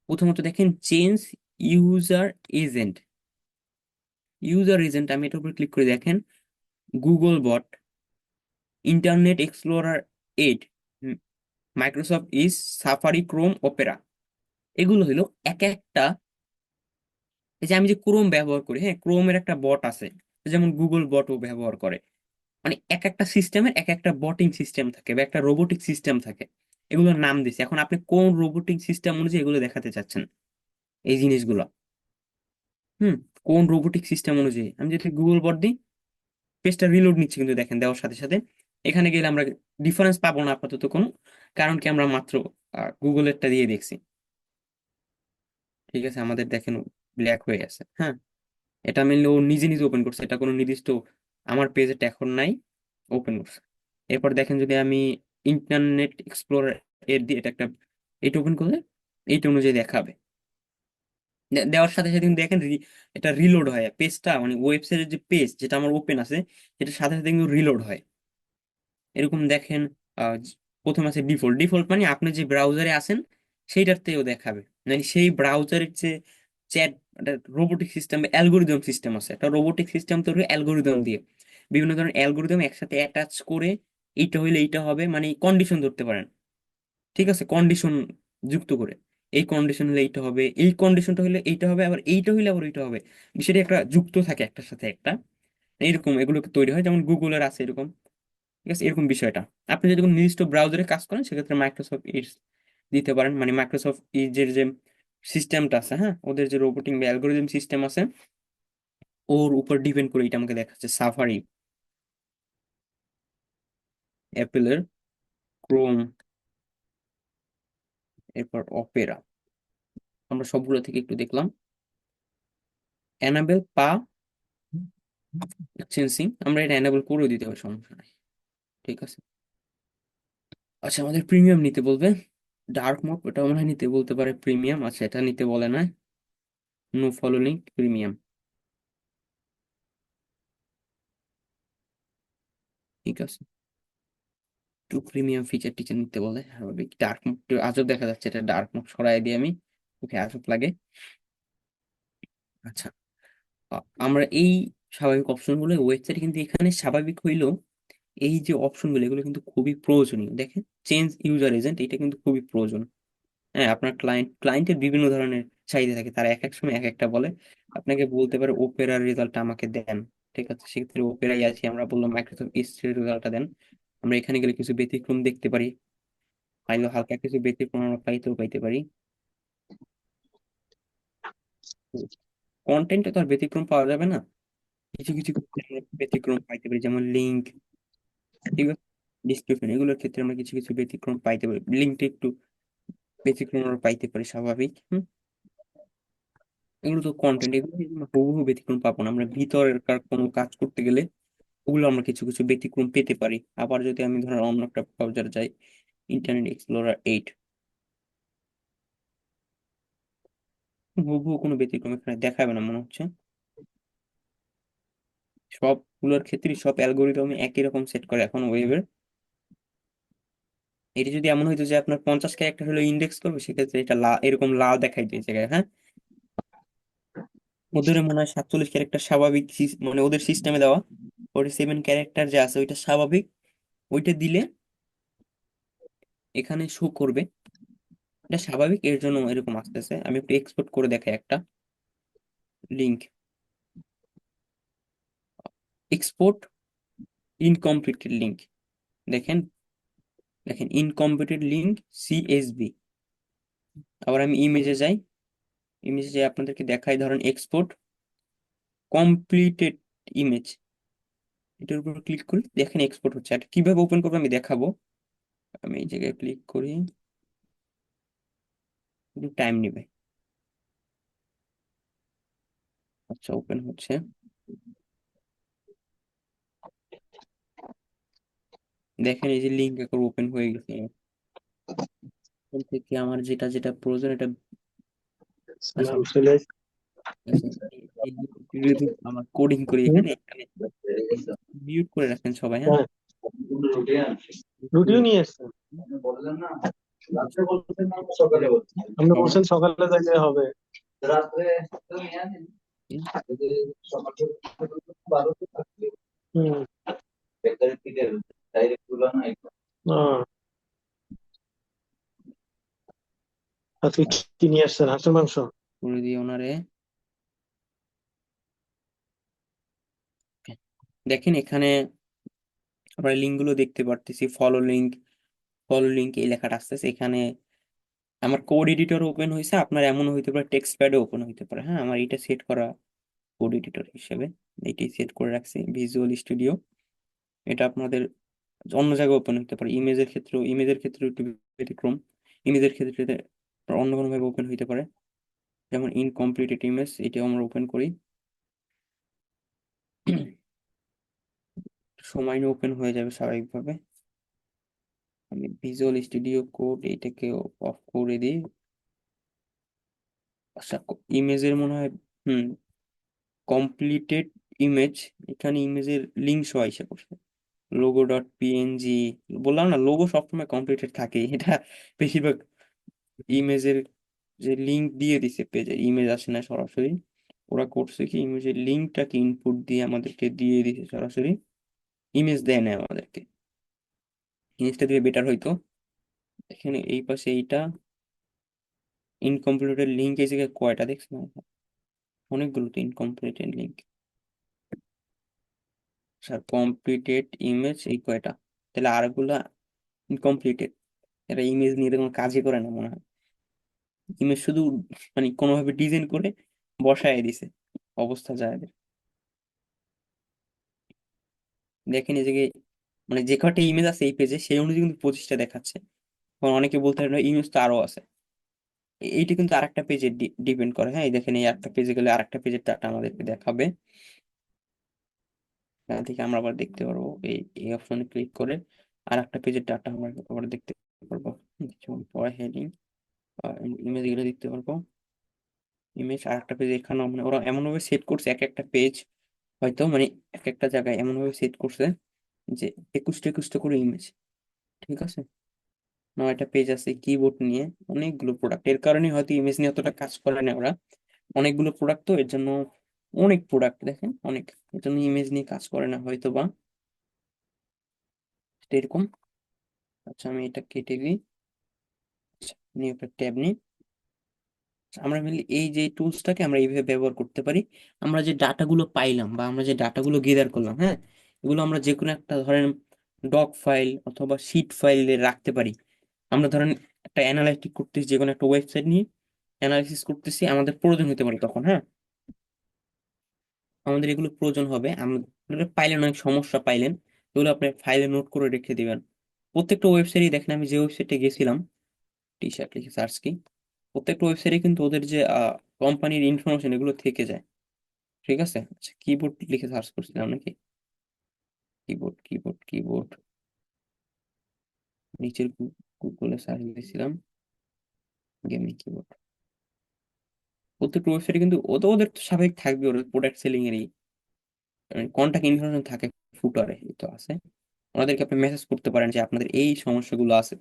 প্রথমত দেখেন change user agent, user agent আমি এটার উপর ক্লিক করে দেখেন Google bot, Internet Explorer 8, Microsoft Edge, Safari, Chrome, Opera, এগুলো হলো এক একটা, এই যে আমি যে ক্রোম ব্যবহার করি, হ্যাঁ ক্রোমের একটা বট আছে, যেমন গুগল বটও ব্যবহার করে, মানে এক একটা সিস্টেমের এক একটা বটিং সিস্টেম থাকে বা একটা রোবোটিক সিস্টেম থাকে, এগুলোর নাম দিছে, এখন আপনি কোন রোবোটিক সিস্টেম অনুযায়ী এগুলো দেখাতে চাচ্ছেন এই জিনিসগুলো, হুম কোন রোবোটিক সিস্টেম অনুযায়ী আমি যদি গুগল বট দিই, পেজটা রিলোড নিচ্ছে কিন্তু দেখেন দেওয়ার সাথে সাথে। এখানে গেলে আমরা ডিফারেন্স পাবো না আপাতত কোনো, কারণ কি আমরা মাত্র গুগলেরটা দিয়ে দেখছি। ঠিক আছে, আমাদের দেখেন ব্ল্যাক হয়ে গেছে। হ্যাঁ, এটা মেনলি ও নিজে নিজে ওপেন করছে, এটা কোনো নির্দিষ্ট আমার পেজেটা এখন নাই, ওপেন করছে। এরপর দেখেন যদি আমি ইন্টারনেট এক্সপ্লোরার এর দিয়ে এটা একটা, এটা ওপেন করলে এইটা অনুযায়ী দেখাবে। দেওয়ার সাথে সাথে কিন্তু দেখেন এটা রিলোড হয় পেজটা, মানে ওয়েবসাইটের যে পেজ যেটা আমার ওপেন আছে এটার সাথে সাথে কিন্তু রিলোড হয়। এরকম দেখেন প্রথম আছে ডিফল্ট। ডিফল্ট মানে আপনি যে ব্রাউজারে আছেন সেইটাতেও দেখাবে, মানে সেই ব্রাউজারের যে chat, robotic system algorithm system আছে, একটা রোবোটিক সিস্টেম তৈরি অ্যালগোরিদম দিয়ে বিভিন্ন ধরনের অ্যালগোরিদম একসাথে অ্যাটাচ করে এইটা হইলে এইটা হবে, মানে কন্ডিশন ধরতে পারেন। ঠিক আছে, কন্ডিশন যুক্ত করে এই কন্ডিশন হলে এইটা হবে, এই কন্ডিশনটা হলে এইটা হবে, আবার এইটা হইলে আবার এইটা হবে, বিষয়টা একটা যুক্ত থাকে একটার সাথে একটা। এইরকম এগুলো তৈরি হয়, যেমন গুগলের আছে এরকম। ঠিক আছে, এরকম বিষয়টা। আপনি যদি কোনো নির্দিষ্ট ব্রাউজারে কাজ করেন সেক্ষেত্রে মাইক্রোসফট ইডস দিতে পারেন, মানে মাইক্রোসফট ইজের যে সিস্টেমটা আছে, হ্যাঁ, ওদের যে রোবোটিক বা অ্যালগোরিদম সিস্টেম আছে ওর উপর ডিপেন্ড করে এটা আমাকে দেখাচ্ছে। সাফারি, অ্যাপেলের ক্রোম, এরপর অপেরা, আমরা সবগুলো থেকে একটু দেখলাম। অ্যানাবেল পা সেন্সিং, আমরা এটা অ্যানাবেল করে দিতে হবে, সমস্যা নাই। ঠিক আছে, আচ্ছা আমাদের প্রিমিয়াম নিতে বলবে। ডার্ক মোড ওটা মনে হয় নিতে বলতে পারে প্রিমিয়াম, আচ্ছা এটা নিতে বলে না। নো ফলো লিঙ্ক প্রিমিয়াম, ঠিক আছে। টু প্রিমিয়াম ফিচার টিচার নিতে বলে, স্বাভাবিক। ডার্ক মোড আজব দেখা যাচ্ছে, এটা ডার্ক মোড সরাই দিই আমি, ওকে আজব লাগে। আচ্ছা, আমরা এই স্বাভাবিক অপশনগুলো ওয়েবসাইট কিন্তু এখানে স্বাভাবিক হইলেও এই যে অপশনগুলো এগুলো কিন্তু খুবই প্রয়োজনীয়। দেখেন চেঞ্জ ইউজার এজেন্ট, এটা কিন্তু খুবই প্রয়োজন। হ্যাঁ, আপনার ক্লায়েন্টের বিভিন্ন ধরনের চাহিদা থাকে, তারা এক এক সময় এক একটা বলে। আপনাকে বলতে পারে ওপেরার রেজাল্টটা আমাকে দেন। ঠিক আছে, সেক্ষেত্রে ওপেরাই আছি, আমরা বললাম মাইক্রোসফট ইস্টের রেজাল্টটা দেন। আমরা এখানে গেলে কিছু ব্যতিক্রম দেখতে পারি, পাইলেও হালকা কিছু ব্যতিক্রম আমরা পাইতেও পাইতে পারি। কন্টেন্টে তো আর ব্যতিক্রম পাওয়া যাবে না, কিছু কিছু ক্ষেত্রে আমরা ব্যতিক্রম পাইতে পারি, যেমন লিঙ্ক, ঠিক আছে, ডিসক্রিপশন, এগুলোর ক্ষেত্রে আমরা কিছু কিছু ব্যতিক্রম পাইতে পারি। লিঙ্কটা একটু ব্যতিক্রম আমরা পাইতে পারি, স্বাভাবিক। এগুলো তো কন্টেন্ট, এগুলো আমরা হুবহু ব্যতিক্রম পাবো না। আমরা ভিতরের কোনো কাজ করতে গেলে ওগুলো আমরা কিছু কিছু ব্যতিক্রম পেতে পারি। আবার যদি আমি ধরেন অন্য একটা ব্রাউজার যাই, ইন্টারনেট এক্সপ্লোরার 8, হুবহু কোনো ব্যতিক্রম এখানে দেখাবে না মনে হচ্ছে। সবগুলোর ক্ষেত্রে সব অ্যালগোরিদম একই রকম সেট করে এখন ওয়েবের। এটি যদি এমন হইতো যে আপনার 50 ক্যারেক্টার হলো ইন্ডেক্স করবে, সেক্ষেত্রে এটা এরকম লাল দেখাই দিয়ে জায়গায়, হ্যাঁ। ওদের মনে হয় 47 ক্যারেক্টার স্বাভাবিক, মানে ওদের সিস্টেমে দেওয়া 47 ক্যারেক্টার যে আছে ওইটা স্বাভাবিক, ওইটা দিলে এখানে শো করবে। এটা স্বাভাবিক, এর জন্য এরকম আসতেছে। আমি একটু এক্সপোর্ট করে দেখাই একটা লিঙ্ক। এক্সপোর্ট ইনকমপ্লিটেড লিঙ্ক, দেখেন, দেখেন ইনকমপ্লিটেড লিঙ্ক সিএসবি। আবার আমি ইমেজে যাই, ইমেজে যাই আপনাদেরকে দেখাই, ধরেন এক্সপোর্ট কমপ্লিটেড ইমেজ, এটার উপর ক্লিক করি, দেখেন এক্সপোর্ট হচ্ছে। আর কিভাবে ওপেন করবো আমি দেখাবো। আমি এই জায়গায় ক্লিক করি, একটু টাইম নেবে। আচ্ছা, ওপেন হচ্ছে। দেখেন এই যে লিঙ্ক এখন ওপেন হয়ে গেছে। এখান থেকে আমার যেটা যেটা প্রয়োজন এটা, আচ্ছা আচ্ছা, আমার কোডিং করি এখানে এখানে মিউট করে রাখেন সবাই, হ্যাঁ। হ্যাঁ, রুটিও নিয়ে এসছেন। আপনি সবাই বলছেন সকালে যাইতে হবে। হুম। আহ, আজকে কি নিয়ে আসছেন? হাঁসের মাংস? করে দিই ওনারে। দেখেন এখানে আমরা লিঙ্ক গুলো দেখতে পারতেছি, ফলো লিঙ্ক, ফলো লিঙ্ক এই লেখাটা আসতেছে এখানে। আমার কোড এডিটর ওপেন হয়েছে, আপনার এমন হইতে পারে টেক্সট প্যাডে ওপেন হইতে পারে, হ্যাঁ। আমার এটা সেট করা কোড এডিটর হিসেবে এটি সেট করে রাখছি। ভিজুয়াল স্টুডিও এটা আপনাদের অন্য জায়গায় ওপেন হতে পারে, ইমেজের ক্ষেত্রে একটু ব্যতিক্রম, ইমেজের ক্ষেত্রে এটা অন্য কোনো ভাবে ওপেন হইতে পারে। যেমন ইনকমপ্লিটেড ইমেজ, এটাও আমরা ওপেন করি, সময় নিয়ে ওপেন হয়ে যাবে স্বাভাবিকভাবে। আমি ভিজুয়াল স্টুডিও কোড এটাকে অফ করে দিই। আচ্ছা, ইমেজের মনে হয় হুম কমপ্লিটেড ইমেজ, এখানে ইমেজের লিঙ্ক সহ এসে পড়ছে, লোগো ডট পিএনজি। বললাম না, লোগো সবসময় কমপ্লিটেড থাকে, এটা বেশিরভাগ ইমেজের যে লিঙ্ক দিয়ে দিছে পেজে, ইমেজ আসে না সরাসরি। ওরা করছে কি, ইমেজের লিঙ্কটাকে ইনপুট দিয়ে আমাদেরকে দিয়ে দিছে সরাসরি, ইমেজ দেয় না আমাদেরকে। জিনিসটা দিয়ে বেটার হইতো। এখানে এই পাশে এইটা ইনকমপ্লিটেড লিঙ্ক এই জায়গায় কয়টা দেখছেন? অনেকগুলো তো incompleted link. Sir completed image এই কয়টা, তাহলে আরগুলা ইনকমপ্লিটেড। এরা ইমেজ নিয়ে তো কোনো কাজই করে না মনে হয়, ইমেজ শুধু মানে কোনোভাবে ডিজাইন করে বসায় দিছে, অবস্থা যায় এদের। দেখেন এই জায়গায় মানে যে কটা ইমেজ আছে এই পেজে সেই অনুযায়ী কিন্তু 25টা দেখাচ্ছে। এখন অনেকে বলতে পারে ইমেজ তো আরো আছে, এইটা কিন্তু আরেকটা পেজে ডিপেন্ড করে। হ্যাঁ, এই দেখেন এই একটা পেজে গেলে আরেকটা পেজের ডাটা আমাদেরকে দেখাবে, এখান থেকে আমরা আবার দেখতে পারবো, এই এই অপশনে ক্লিক করে আর একটা পেজের ডাটা আমরা আবার দেখতে পারবো। যেমন পরে হেডিং ইমেজ এগুলো দেখতে পারবো, ইমেজ আর একটা পেজ এখানে মানে ওরা এমন ভাবে সেট করছে, এক একটা পেজ হয়তো মানে এক একটা জায়গায় এমন ভাবে সেট করছে যে 21টা করে ইমেজ, ঠিক আছে। 9টা পেজ আছে কিবোর্ড নিয়ে, অনেকগুলো প্রোডাক্ট, এর কারণে হয়তো ইমেজ নিয়ে অতটা কাজ করে না ওরা, অনেকগুলো প্রোডাক্ট তো এর জন্য, অনেক প্রোডাক্ট দেখেন অনেক, এর জন্য ইমেজ নিয়ে কাজ করে না হয়তো বা, এরকম। আচ্ছা আমি এটা কেটে দিই, নিয়ে একটা ট্যাব নিই। আমরা মেনলি এই যে টুলসটাকে আমরা এইভাবে ব্যবহার করতে পারি। আমরা যে ডাটাগুলো পাইলাম বা আমরা যে ডাটাগুলো গেদার করলাম, হ্যাঁ, এগুলো আমরা যে কোনো একটা ধরেন ডক ফাইল অথবা শিট ফাইলে রাখতে পারি। আমরা ধরেন একটা অ্যানালাইটিক করতেছি, যে কোনো একটা ওয়েবসাইট নিয়ে অ্যানালাইসিস করতেছি, আমাদের প্রয়োজন হতে পারে তখন, হ্যাঁ, আমাদের এগুলো প্রয়োজন হবে। আপনারা পাইলেন অনেক সমস্যা পাইলেন, এগুলো আপনি ফাইলে নোট করে রেখে দিবেন। প্রত্যেকটা ওয়েবসাইটে দেখেন, আমি যে ওয়েবসাইটে গেছিলাম, টি শার্ট লিখে সার্চ কি, প্রত্যেকটা ওয়েবসাইটে কিন্তু ওদের যে কোম্পানির ইনফরমেশন এগুলো থেকে যায়, ঠিক আছে। আচ্ছা, কিবোর্ড লিখে সার্চ করছিলাম নাকি, কিবোর্ড কিবোর্ড কিবোর্ড, নিচের গুগলে সার্চ দিয়েছিলাম গেমিং কিবোর্ড। প্রত্যেকটা ওয়েবসাইটে কিন্তু ওদের তো স্বাভাবিক থাকবে, ওদের প্রোডাক্ট সেলিং এরই কন্টাক্ট ইনফরমেশন থাকে, ফুটারে তো আছে। ওনাদেরকে আপনি মেসেজ করতে পারেন যে আপনাদের এই সমস্যাগুলো আছে,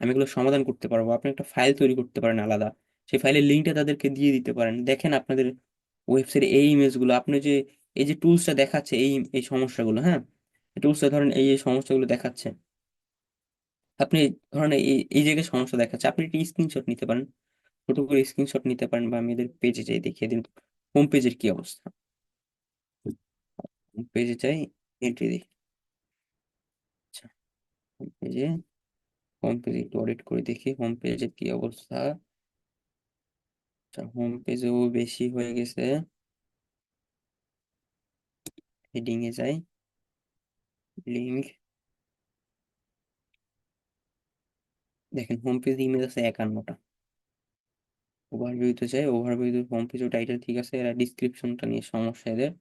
আমি এগুলো সমাধান করতে পারবো। আপনি একটা ফাইল তৈরি করতে পারেন আলাদা, সেই ফাইলের লিঙ্কটা তাদেরকে দিয়ে দিতে পারেন, দেখেন আপনাদের ওয়েবসাইটে এই ইমেজগুলো আপনি যে এই যে টুলসটা দেখাচ্ছে এই এই সমস্যাগুলো, হ্যাঁ, টুলসটা ধরেন এই এই সমস্যাগুলো দেখাচ্ছে, আপনি ধরেন এই এই জায়গায় সমস্যা দেখাচ্ছে, আপনি একটি স্ক্রিনশট নিতে পারেন, ছোট করে স্ক্রিনশট নিতে পারেন, বা আমি এদের পেজে যাই দেখিয়ে দিন হোম পেজের কি অবস্থা। হোম পেজে যাই, এন্ট্রি দিই, আচ্ছা হোম পেজে, হোম পেজে একটু অডিট করে দেখি হোম পেজের কি অবস্থা। আচ্ছা হোম পেজেও বেশি হয়ে গেছে, হেডিং এ যাই, লিঙ্ক, দেখেন হোম পেজ ইমেজ আছে 51টা। ওভারভিউতে যাই, ওভারভিউ হোম পেজ টাইটেল ঠিক আছে, এরা ডিসক্রিপশনটা নিয়ে সমস্যা এদের।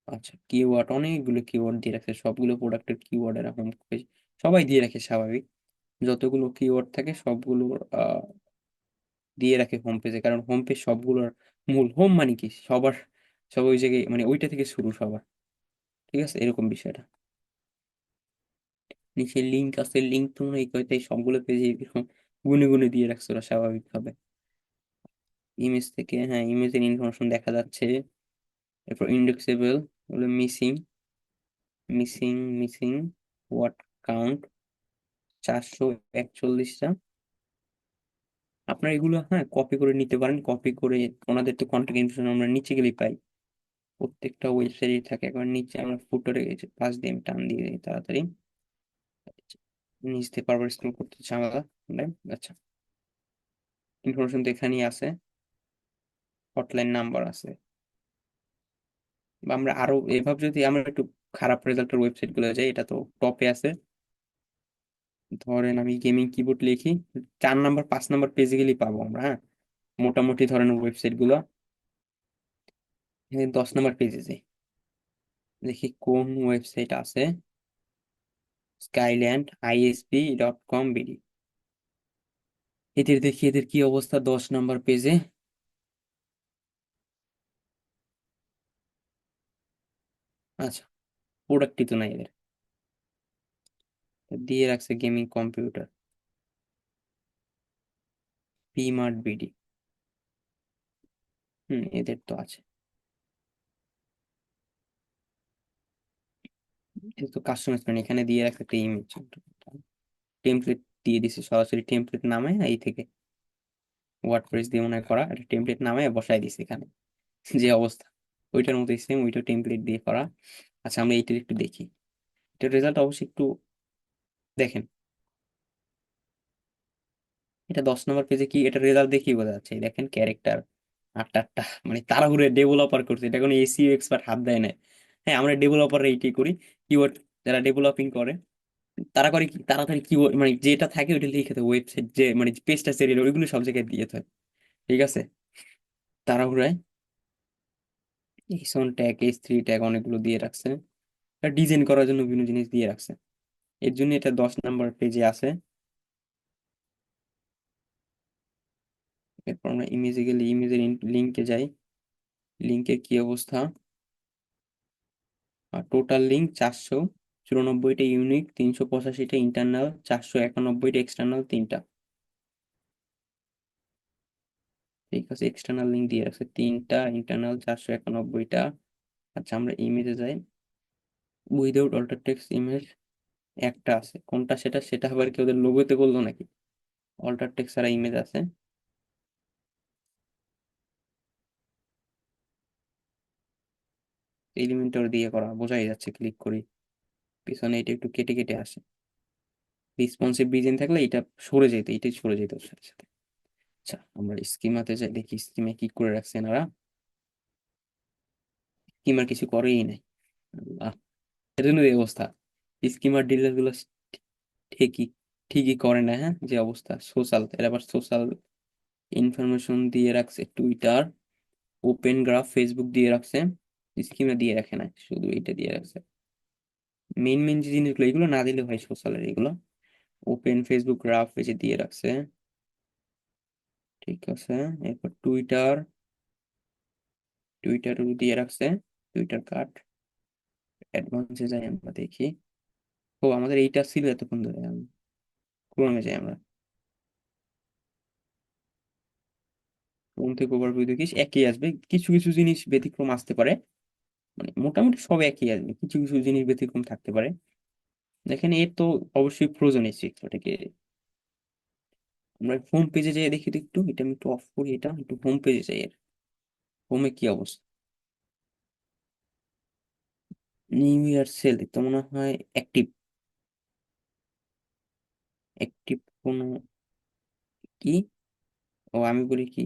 আচ্ছা কিওয়ার্ড, অনেকগুলো কিওয়ার্ড দিয়ে রাখছে, সবগুলো প্রোডাক্টের কিওয়ার্ড এরা হোম পেজ সবাই দিয়ে রাখে স্বাভাবিক, যতগুলো কিওয়ার্ড থাকে সবগুলো আহ দিয়ে রাখে হোম পেজে, কারণ হোম পেজ সবগুলোর মূল, হোম মানে কি সবার, সব ওই জায়গায় মানে ওইটা থেকে শুরু সবার, ঠিক আছে, এরকম বিষয়টা। নিচে লিঙ্ক আছে, লিঙ্ক তো মনে হয় এই কয়টাই সবগুলো পেজে এরকম গুনে গুনে দিয়ে রাখছে ওরা স্বাভাবিকভাবে। ইমেজ থেকে, হ্যাঁ, ইমেজের ইনফরমেশন দেখা যাচ্ছে, এরপর ইন্ডেক্সেবল, হলো মিসিং, মিসিং ওয়ার্ড কাউন্ট 441টা। আপনারা এগুলো হ্যাঁ কপি করে নিতে পারেন, কপি করে ওনাদের তো কন্ট্যাক্ট ইনফরমেশন আমরা নিচে গেলেই পাই, প্রত্যেকটা ওয়েবসাইটে থাকে। একবার নিচে আমরা ফুটারে পাশ দিয়ে আমি টান দিয়ে দিই তাড়াতাড়ি, নিচ দিয়ে বারবার স্ক্রল করতে ঝামেলা। আচ্ছা ইনফরমেশন তো এখানেই আছে, হটলাইন নাম্বার আছে, বা আমরা আরো এভাবে যদি আমরা একটু খারাপ রেজাল্টের ওয়েবসাইট গুলো যাই, এটা তো টপে আছে। ধরেন আমি গেমিং কিবোর্ড লিখি, 4 নাম্বার 5 নাম্বার পেজে গেলেই পাবো আমরা, হ্যাঁ, মোটামুটি ধরনের ওয়েবসাইট গুলো। 10 নাম্বার পেজে যাই, দেখি কোন ওয়েবসাইট আছে। স্কাইল্যান্ড isp.com.bd, এদের দেখি এদের কি অবস্থা 10 নাম্বার পেজে। আচ্ছা, প্রোডাক্টই তো নাই এদের, দিয়ে রাখছে গেমিং কম্পিউটার, পিমার্ট বিডি। এদের তো আছে। এটা তো কাস্টমাইজ করেন, এখানে দিয়ে রাখছে একটা ইমেজ, টেমপ্লেট দিয়ে দিছে, সরাসরি টেমপ্লেট নামে এই থেকে ওয়ার্ডপ্রেস দিয়ে মনে হয় করা, একটা টেমপ্লেট নামে বসাই দিছে এখানে। যে অবস্থা, ওইটার মতো সেম, ওইটা টেমপ্লেট দিয়ে করা। আচ্ছা, আমরা এইটার একটু দেখি, এটার রেজাল্ট অবশ্যই একটু দেখেন। এটা 10 নাম্বার পেজে কি, এটা রেজাল্ট দেখি বোঝা যাচ্ছে, এই দেখেন ক্যারেক্টার 8টা 8টা, মানে তাড়াহুড়ো ডেভেলপার করছে, এটা কোনো এসইও এক্সপার্ট হাত দেয় না। হ্যাঁ, আমরা ডেভেলপাররা এইটাই করি, কিওয়ার্ড যারা ডেভেলপিং করে তারা করে কি, তাড়াতাড়ি কিওয়ার্ড মানে যেটা থাকে ওইটা লিখে দেয়, ওয়েবসাইট যে মানে পেজটা সেরিয়াল ওইগুলো সব জায়গায় দিয়ে দেয়, ঠিক আছে, তাড়াহুড়ায়। এইসন ট্যাগ, H3 ট্যাগ অনেকগুলো দিয়ে রাখছে, ডিজাইন করার জন্য বিভিন্ন জিনিস দিয়ে রাখছে, এর জন্য এটা 10 নাম্বার পেজে আছে। এরপর আমরা ইমেজে গেলে ইমেজের লিঙ্কে যাই, লিঙ্কের কি অবস্থা। টোটাল লিঙ্ক 494টা ইউনিক, 385টা ইন্টারনাল, 491টা এক্সটার্নাল, 3টা। ঠিক আছে, এক্সটার্নাল লিঙ্ক দিয়ে রাখছে 3টা, ইন্টারনাল 491টা। আচ্ছা, আমরা ইমেজে যাই, উইদাউট অল্টার টেক্সট ইমেজ একটা আছে, কোনটা সেটা, সেটা আবার কি ওদের লোগোতে করলো নাকি? অল্টার টেক্সট ছাড়া ইমেজ আছে, এলিমেন্টর দিয়ে করা বোঝাই যাচ্ছে, ক্লিক করি পিছনে এটা একটু কেটে কেটে আসে। রেসপন্সিভ ডিজাইন থাকলে এটা সরে যেত, এটাই সরে যেত ওর সাথে সাথে। আচ্ছা, আমরা স্কিমাতে যাই, দেখি স্কিমে কি করে রাখছেন ওরা। স্কিমার কিছু করেই নাই, আল্লাহ, এর জন্য এই অবস্থা। স্কিমার ডিলার গুলো ঠিকই ঠিকই করে না, হ্যাঁ, যে অবস্থা। সোশ্যাল, এর আবার সোশ্যাল ইনফরমেশন দিয়ে রাখছে, টুইটার, ওপেন গ্রাফ, ফেসবুক দিয়ে রাখছে, স্কিমে দিয়ে রাখে না, শুধু এটা দিয়ে রাখছে। মেইন মেইন যে জিনিসগুলো এগুলো না দিলে হয় সোশ্যালের এগুলো। ওপেন ফেসবুক গ্রাফ এই যে দিয়ে রাখছে, ঠিক আছে। এরপর টুইটার, টুইটারও দিয়ে রাখছে, টুইটার কার্ড। অ্যাডভান্সে যাই আমরা দেখি, ও আমাদের এইটা ছিল এতক্ষণ ধরে, ক্রোমে যাই আমরা, ক্রোম থেকে ওভারভিউ দেখি একই আসবে, কিছু কিছু জিনিস ব্যতিক্রম আসতে পারে, মানে মোটামুটি সব একই আসবে, কিছু কিছু জিনিস ব্যতিক্রম থাকতে পারে। দেখেন এর তো অবশ্যই ফ্রোজেন এসেছে ওটাকে। আমরা হোম পেজে যাই দেখি তো একটু, এটা আমি একটু অফ করি, এটা একটু হোম পেজে যাই, এর হোমে কি অবস্থা। নিউ ইয়ার সেল তো মনে হয় অ্যাক্টিভ, অ্যাক্টিভ কোনো কি, ও আমি বলি কি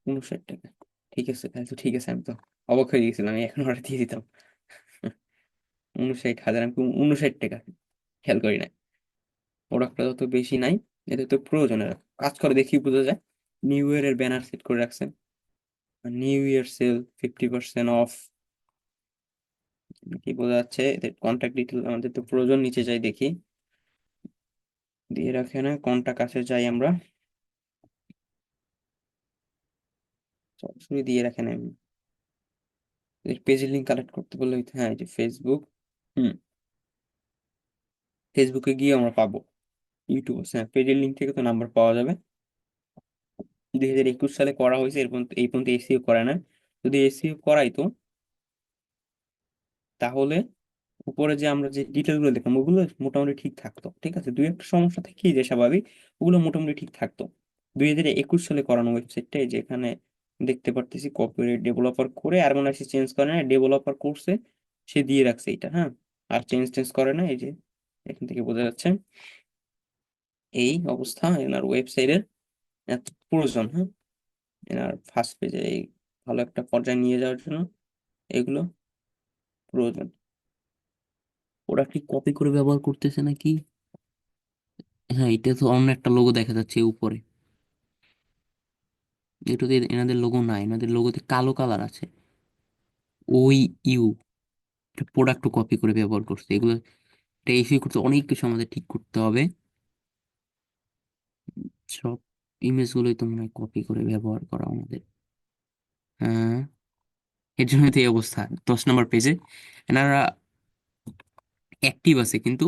59 টাকা, ঠিক আছে তাহলে তো ঠিক আছে, আমি তো অবাক হয়ে গেছিলাম, আমি এখন অর্ডার দিয়ে দিতাম। 59,000, আমি 59 টাকা খেয়াল করি না, প্রোডাক্টটা তো বেশি নাই, এটা তো প্রয়োজনের কাজ করে দেখি বোঝা যায়। নিউ ইয়ার এর ব্যানার সেট করে রাখছেন, নিউ ইয়ার সেল 50% অফ, কি বোঝা যাচ্ছে, এদের কন্ট্যাক্ট ডিটেল আমাদের তো প্রয়োজন, নিচে যাই দেখি, দিয়ে রাখে না, কন্ট্যাক্ট কাছে যাই আমরা, সরাসরি দিয়ে রাখেন। পেজের লিঙ্ক কালেক্ট করতে বললে হ্যাঁ, এই যে ফেসবুক, হুম, ফেসবুকে গিয়ে আমরা পাবো। ইউটিউব, হ্যাঁ, পেজের লিঙ্ক থেকে তো নাম্বার পাওয়া যাবে। 2021 সালে করা হয়েছে, এর পর্যন্ত এই পর্যন্ত এসিও করে না। যদি এসিও করাইতো তাহলে উপরে যে আমরা যে ডিটেল গুলো দেখলাম ওগুলো মোটামুটি ঠিক থাকতো, ঠিক আছে, দুই একটা সমস্যা থেকেই যে স্বাভাবিক, ওগুলো মোটামুটি ঠিক থাকতো। 2021 সালে করানো ওয়েবসাইটটা যে এখানে দেখতে পারতেছি, কপিরাইট ডেভেলপার করে আর মনে হয় চেঞ্জ করে না, ডেভেলপার করছে, সে দিয়ে রাখছে এটা, হ্যাঁ, আর চেঞ্জ টেঞ্জ করে না, এই যে এখান থেকে বোঝা যাচ্ছে। এই অবস্থা এনার ওয়েবসাইটের, প্রয়োজন, হ্যাঁ, এনার ফার্স্ট পেজে এই ভালো একটা পর্যায়ে নিয়ে যাওয়ার জন্য এগুলো প্রয়োজন। ওরা কি কপি করে ব্যবহার করতেছে নাকি? হ্যাঁ, এটা তো অন্য একটা লোগো দেখা যাচ্ছে উপরে। এটাতে এনাদের লোগো নাই, এনাদের লোগোতে কালো কালার আছে। ওই ইউ প্রোডাক্ট কপি করে ব্যবহার করছে এগুলো। এটা ইস্যু করতে অনেক কিছু আমাদের ঠিক করতে হবে। সব ইমেজ গুলোই তো মনে হয় কপি করে ব্যবহার করা আমাদের। হ্যাঁ, এর জন্য তো এই অবস্থা 10 নম্বর পেজে। এনারা অ্যাক্টিভ আছে কিন্তু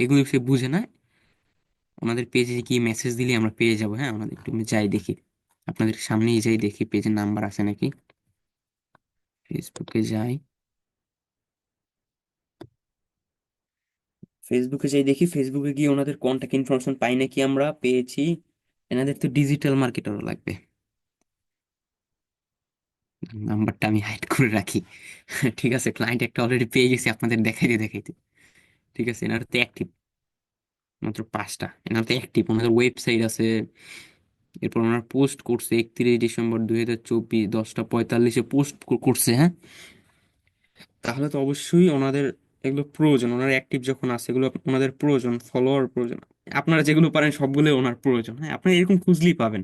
এগুলো সে বুঝে না। ওনাদের পেজে গিয়ে মেসেজ দিলে আমরা পেয়ে যাবো। হ্যাঁ, ওনাদের একটু আমি যাই দেখি, আপনাদের সামনেই যাই দেখি পেজের নাম্বার আছে নাকি। ফেসবুকে যাই, ফেসবুকে যাই দেখি, ফেসবুকে গিয়ে ওনাদের কন্ট্যাক্ট ইনফরমেশন পাই নাকি। আমরা পেয়েছি। এনাদের তো ডিজিটাল মার্কেটারও লাগবে। নাম্বারটা আমি হাইড করে রাখি। ঠিক আছে, ক্লায়েন্ট একটা অলরেডি পেয়ে গেছি আপনাদের দেখাইতে দেখাইতে। ঠিক আছে, এনার তো অ্যাক্টিভ মাত্র 5টা। এনার তো অ্যাক্টিভ, ওনাদের ওয়েবসাইট আছে। এরপর ওনার পোস্ট করছে 31 ডিসেম্বর 2024 10টা 45-এ পোস্ট করছে। হ্যাঁ, তাহলে তো অবশ্যই ওনাদের এগুলো প্রয়োজন। ওনার অ্যাক্টিভ যখন আছে এগুলো ওনাদের প্রয়োজন, ফলোয়ার প্রয়োজন। আপনারা যেগুলো পারেন সবগুলো ওনার প্রয়োজন। হ্যাঁ, আপনি এরকম খুঁজলেই পাবেন।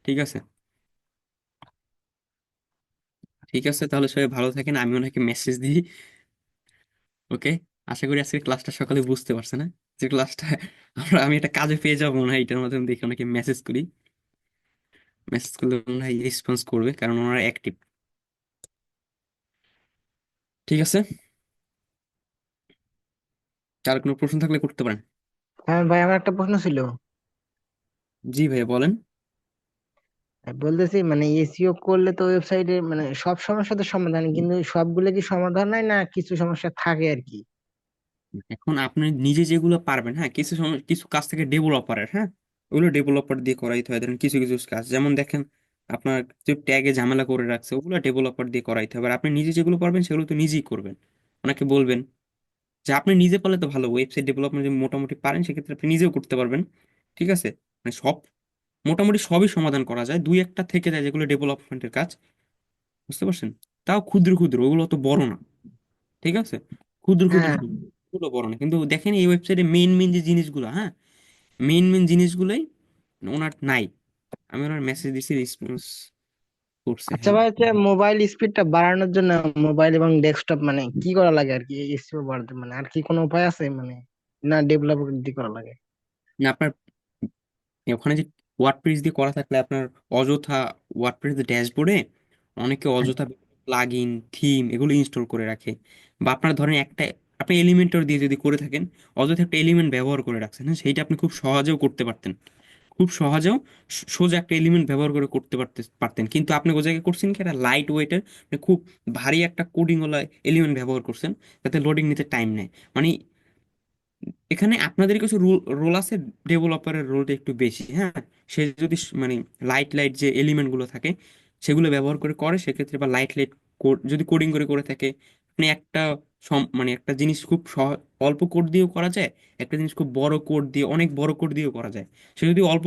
ঠিক আছে। ঠিক আছে, তাহলে সবাই ভালো থাকেন, আমি ওনাকে মেসেজ দিই। ওকে। আশা করি আজকে ক্লাসটা সকালে বুঝতে পারছে না, যে ক্লাসটা আমি একটা কাজে পেয়ে যাবো মনে হয় এটার মাধ্যমে। দেখে ওনাকে মেসেজ করি, মেসেজ করলে মনে হয় রেসপন্স করবে কারণ ওনারা অ্যাক্টিভ। ঠিক আছে, তার কোনো প্রশ্ন থাকলে করতে পারেন। হ্যাঁ ভাই, আমার একটা প্রশ্ন ছিল। জি ভাইয়া বলেন। বলতেছি মানে এসইও করলে তো ওয়েবসাইটে মানে সব সমস্যার তো সমাধান, কিন্তু সবগুলো কি সমাধান হয় না, কিছু সমস্যা থাকে আর কি। এখন আপনি নিজে যেগুলো পারবেন, হ্যাঁ, কিছু কাজ থেকে ডেভেলপারের, হ্যাঁ, ওগুলো ডেভেলপার দিয়ে করাইতে হয়। ধরেন কিছু কিছু কাজ, যেমন দেখেন আপনার যে ট্যাগে ঝামেলা করে রাখছে ওগুলো ডেভেলপার দিয়ে করাইতে হবে। আর আপনি নিজে যেগুলো পারবেন সেগুলো তো নিজেই করবেন। ওনাকে বলবেন যে আপনি নিজে পারলে তো ভালো, ওয়েবসাইট ডেভেলপমেন্ট যদি মোটামুটি পারেন সেক্ষেত্রে আপনি নিজেও করতে পারবেন। ঠিক আছে, মানে সব মোটামুটি সবই সমাধান করা যায়, দুই একটা থেকে যায় যেগুলো ডেভেলপমেন্টের কাজ। বুঝতে পারছেন? তাও ক্ষুদ্র ক্ষুদ্র, ওগুলো তো বড় না। ঠিক আছে, ক্ষুদ্র ক্ষুদ্র হ্যাঁ। সব, ওগুলো বড় না। কিন্তু দেখেন এই ওয়েবসাইটে মেইন মেইন যে জিনিসগুলো, হ্যাঁ, মেইন মেইন জিনিসগুলোই ওনার নাই। আমি ওনার মেসেজ দিছি, রেসপন্স করছে। আচ্ছা হ্যাঁ, ভাই, হচ্ছে মোবাইল স্পিডটা বাড়ানোর জন্য মোবাইল এবং ডেস্কটপ মানে কি করা লাগে আর কি, এসইও বাড়াতে মানে আর কি কোনো উপায় আছে মানে, না ডেভেলপার দিয়ে করা লাগে? না, আপনার ওখানে যে ওয়ার্ডপ্রেস দিয়ে করা থাকলে আপনার অযথা ওয়ার্ডপ্রেস ড্যাশবোর্ডে অনেকে হ্যাঁ। অযথা প্লাগ ইন থিম এগুলো ইনস্টল করে রাখে। বা আপনার ধরেন একটা, আপনি এলিমেন্টর দিয়ে যদি করে থাকেন, অযথা একটা এলিমেন্ট ব্যবহার করে রাখছেন, হ্যাঁ, সেইটা আপনি খুব সহজেও করতে পারতেন। খুব সহজেও সোজা একটা এলিমেন্ট ব্যবহার করে করতে পারতেন, কিন্তু আপনি ওই জায়গায় করছেন কি একটা লাইট ওয়েটের, খুব ভারী একটা কোডিং ওলা এলিমেন্ট ব্যবহার করছেন, যাতে লোডিং নিতে টাইম নেয়। মানে এখানে আপনাদের কিছু রোল রোল আছে, ডেভেলপারের রোলটা একটু বেশি। হ্যাঁ, সে যদি মানে লাইট লাইট যে এলিমেন্ট গুলো থাকে সেগুলো ব্যবহার করে করে সেক্ষেত্রে, বা লাইট লাইট কোড যদি কোডিং করে করে থাকে, আপনি একটা মানে একটা জিনিস খুব অল্প কোড দিয়েও করা যায়, একটা জিনিস খুব বড় কোড দিয়ে, অনেক বড় কোড দিয়েও করা যায়। সে যদি অল্প